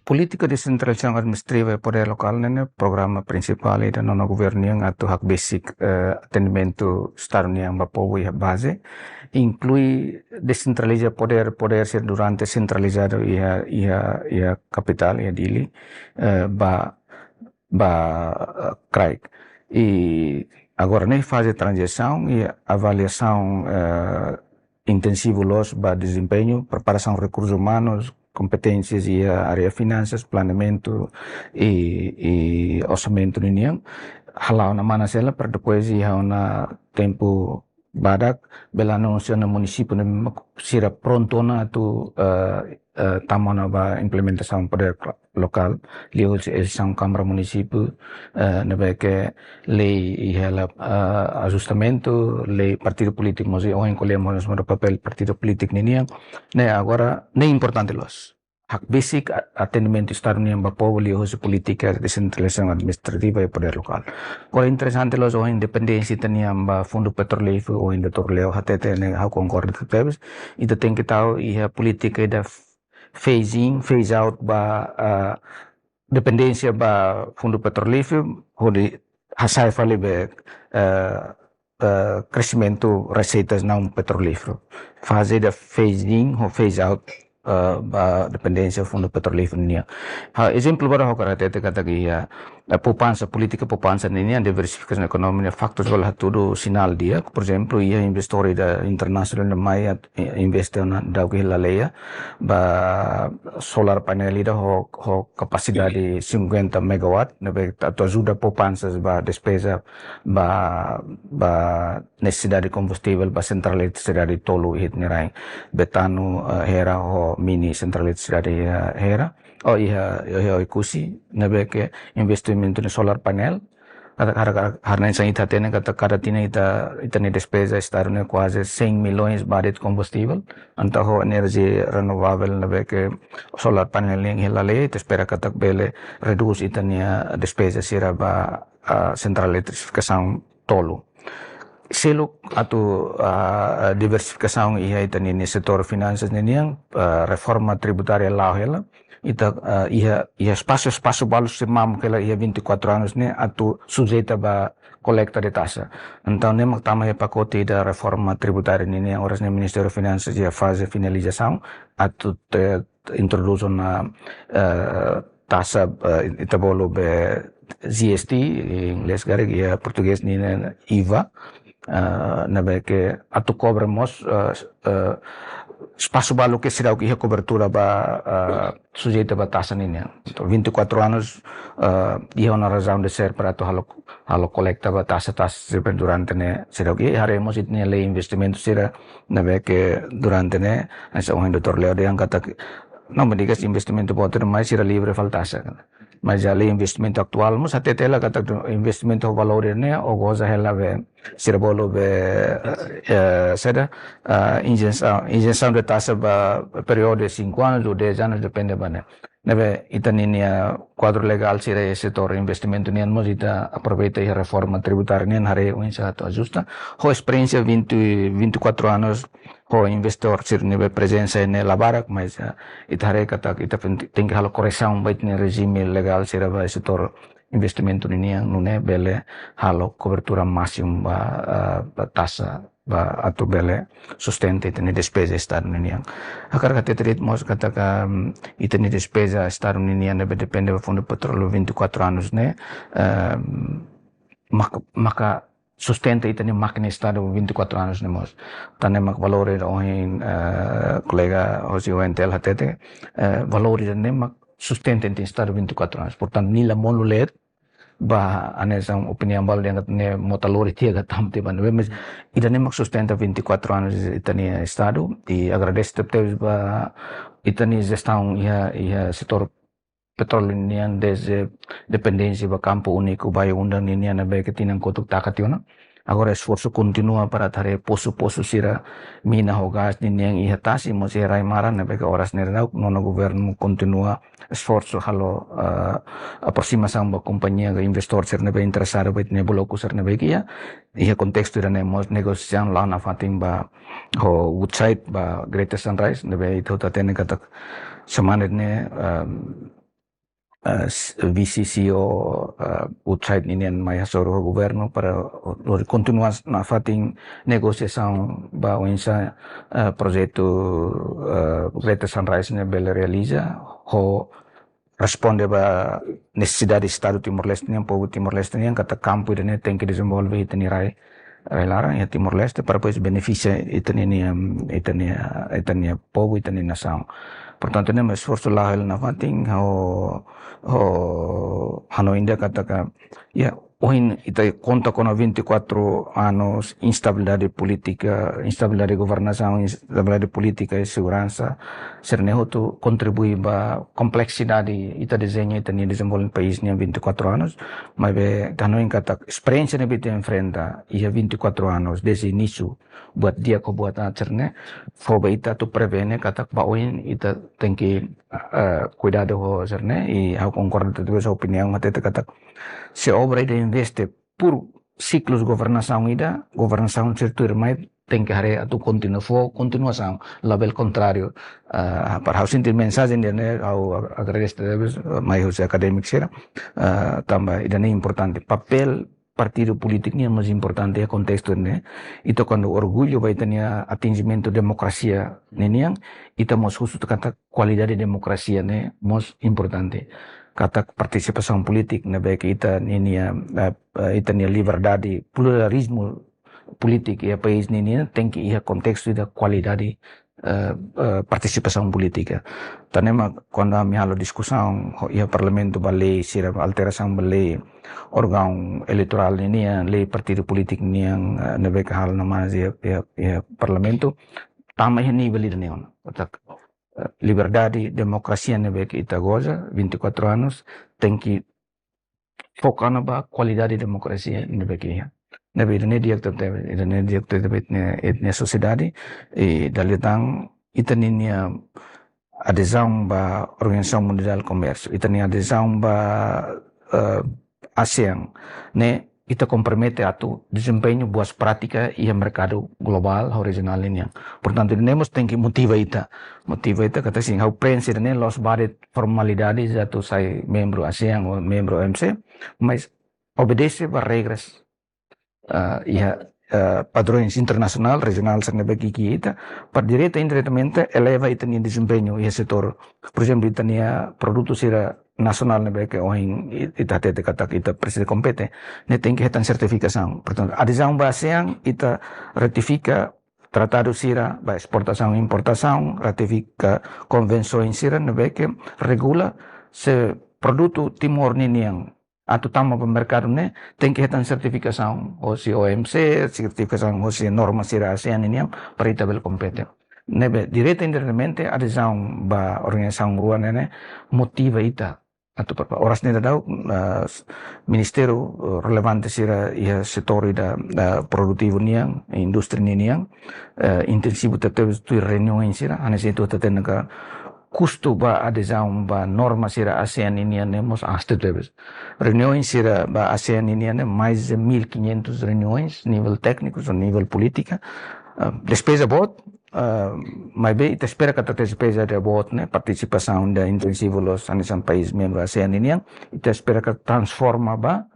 política descentralização administrativa e poder local né programa principal da nosso governo yang atau hak basic atendimento Estado yang povo e base inclui descentralizar poder ser durante centralizado e a capital e a Dili CRAI e agora nem fase transição e avaliação intensivo los desempenho, preparação de recursos humanos, competências e a área de finanças, planeamento e orçamento união. Halau na mana sela para depois ia na tempo badak bela anúncio no município na sira pronto na tu tamana ba implementação poder local liu eleição câmara município na que lei e ela ajustamento lei partido político mas ou encolhemos no papel partido político ninguém né agora nem importante los hak basic atendimento Estado yang povo liu política descentralização administrativa e poder local. Agora interessante los ou independência taniam ba fundo petrolífero ou ainda torleo hatete ne hak concordo tebes e tem que tal e a política da phase out ba dependência ba fundo petrolífero onde hasai fale be crescimento receitas não petrolífero fase da phase in ou phase out ba dependência fundo petrolífero niya exemplo bara ho karate kata kia poupança política poupança niya diversificação econômica factores wala tudo sinal dia por exemplo ia investor da internacional na mai investe na da que la leia ba solar painel ida ho capacidade 50 megawatt na to ajuda poupanças ba despesa ba necessidade de combustível ba central eletricidade tolo hit nirai betano hera ho mini central eletricidade hera ia ikusi nabe ke investimento no solar painel harna sa ita tene cada tina ita ni despesa estar ne quase 100 milhões de combustível anta ho energia renovável nabe ke solar painel yang hilale te espera katak bele reduz ita ni despesa sira ba central eletrificação tolo selo atau diversificação ia ita ni setor finanças ni yang reforma tributária lá ela ita ia espaço balu semam que ela ia 24 anos né atau sujeita ba coleta de taxa então nem magtama pacote da reforma tributária ni horas no Ministério de Finanças ia fase finalização atau introduz na taxa ita bolo be GST em inglês garig ia português ni IVA na que atu cobramos espaço balu que será o que a cobertura ba sujeita ba taxa ninya 24 anos ia uma razão de ser para tu halo coleta ba taxa durante ne será o que haremos itne lei investimento será na que durante ne essa o doutor Leo de yang kata não me digas investimento pode mais será livre faltaça mas a lei investimento atual mas até ela kata investimento valor ne o goza ela be será bolo be será isenção de taxa ba período de 5 anos ou 10 anos depende bane nebe itaninia quadro legal será setor investimento nian mas ita aproveita a reforma tributária nian hare o insato ajusta ho experiência 24 anos ho investor sir nebe presença ne labarak mas ita hare kata ita tem que halo correção bait ne regime legal será ba setor investimento nian nune bele halo cobertura máxima ba taxa ba atau bele sustente itani despesa Estado nian akar kata terit mos kata ka itani despesa Estado nian depende do fundo petróleo 24 anos né maka sustenta itani máquina Estado 24 anos né mos tane mak valor oin colega José Wentel hatete valor ne mak sustenta itani Estado 24 anos portanto nila monulet ba anesa opinião bal yang ne motalori tiaga tamte ban mas ida ne mak sustenta 24 anos itani Estado e agradece teptes ba itani gestão ia setor petróleo nian desde dependência ba campo único ba undang nian na be ketinang kotuk takationa agora esforço continua para tare poço sira mina ho gas nian ihatasi mo sira maran na be horas nerau nono governo continua esforço halo aproximação ba companhia ga investor ser na be interessado ba ne bloco ser na be kia ia contexto ira ne mos negociação lá na fatim ba ho woodside ba Greater Sunrise na be itu tatene kata semana ne VCCO outside ninian mai hasoro o governo para continuar na fating negociação ba o insa projeto Greta Sunrise ne bela realiza ho responde ba necessidade do Estado Timor-Leste nem povo Timor-Leste nem kata campo ide tem que desenvolver itani rai larang ya Timor-Leste para pois beneficia itani povo itani nação. Portanto, nem esforço lá ele na fating Hanoi India katakan ya oin ita conta com 24 anos instabilidade política, instabilidade governação, instabilidade política e segurança serneho tu contribui ba complexidade ita desenha ita ni desenvolve país ni 24 anos mas be Hanoi kata experiência ne bita enfrenta ia 24 anos desde início buat dia ko buat acerne foba ita tu prevene kata ba oin ita tem que cuidado ho cerne e eu concordo com a sua opinião até kata se obra ida investe por ciclos governação ida governação certo mais tem que hari atu continuação label contrário para sentir mensagem né ao agradecer mais os acadêmicos era também ida é importante papel partido político é mais importante é contexto né itu quando orgulho vai ter atingimento democracia neniang itu mos khusus kata qualidade democracia né most importante kata participação política né baik kita nenia ita nia liberdade pluralismo político e país nenia tem que ir contexto da qualidade participação política. Tanema quando a minha discussão ia parlamento balei sira alteração balei órgão eleitoral nenia lei partido político nia nebe hal nama ia parlamento tama ia nível ida neon. Liberdade, democracia nebe kita goza 24 anos tem que focar na qualidade de democracia nebe kia. Nebe ida diretor da sociedade e dalitang itaninia adesão ba Organização Mundial do Comércio, itania adesão ba ASEAN, né? Ita compromete a tu desempenho boas práticas e mercado global regional ini. Portanto, nemos tem que motiva ita kata sing how prensa né los várias formalidades atau sai membro ASEAN ou membro OMC, mas obedece a regras padrões internacional, regional, bagi kita, per direta e indiretamente eleva ita ni desempenho e setor. Por exemplo, ita ni produto sira nacional ne beke oing ita tete kata kita preside compete, ne tem que retan certificação. Portanto, adesão ba ASEAN ita ratifica tratado sira ba exportação e importação, ratifica convenções sira ne beke regula se produto Timor niniang atau tama mercado né tem que retan certificação ou se OMC certificação ou se norma sira ASEAN ini para ita bel compete. Nebe direta indiretamente adesão ba organização rua né motiva ita atau oras nida daw ministério relevante sira ia setor da produtivo niang industri niang intensivo tetep tu reunião sira ane situ tetep naga custo ba adesão ba norma sira ASEAN ini nemos tetep reuniões sira ba ASEAN ini mais de 1500 reuniões nível técnico ou nível política despesa bot mas bem, ita espera que a despesa de bot, né, participação da intensivo los anisan país membro ASEAN ini, ita espera que transforma ba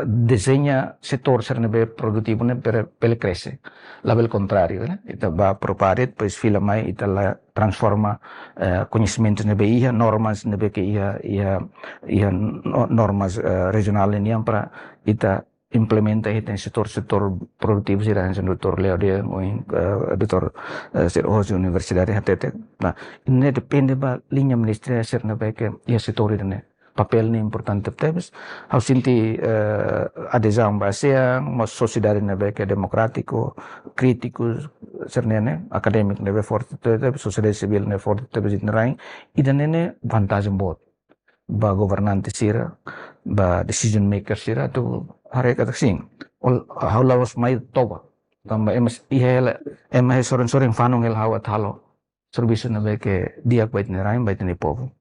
desenha setor sernebe produtivo né pele cresce, label contrário, né, ita ba proparet pois fila mai ita la transforma conhecimentos nebe ia normas nebe que ia normas regional ini para ita implementa em setor produtivo sira em setor leo dia doutor Jose universidade hatete nah ini depende ba linha ministerial serna baik ya setor ini papel ni importante tebes hau sinti adesão ba ASEAN mas sociedade na baik democrático críticos sernene academic nebe forte tebes sociedade civil nebe forte tebes itnerain idanene vantagem bot ba governante sira ba decision maker sira tu hari kata sing hau lawas mai toba tamba emas soren fanong el hawat halo serviço na beke dia bait ne rain bait ne povo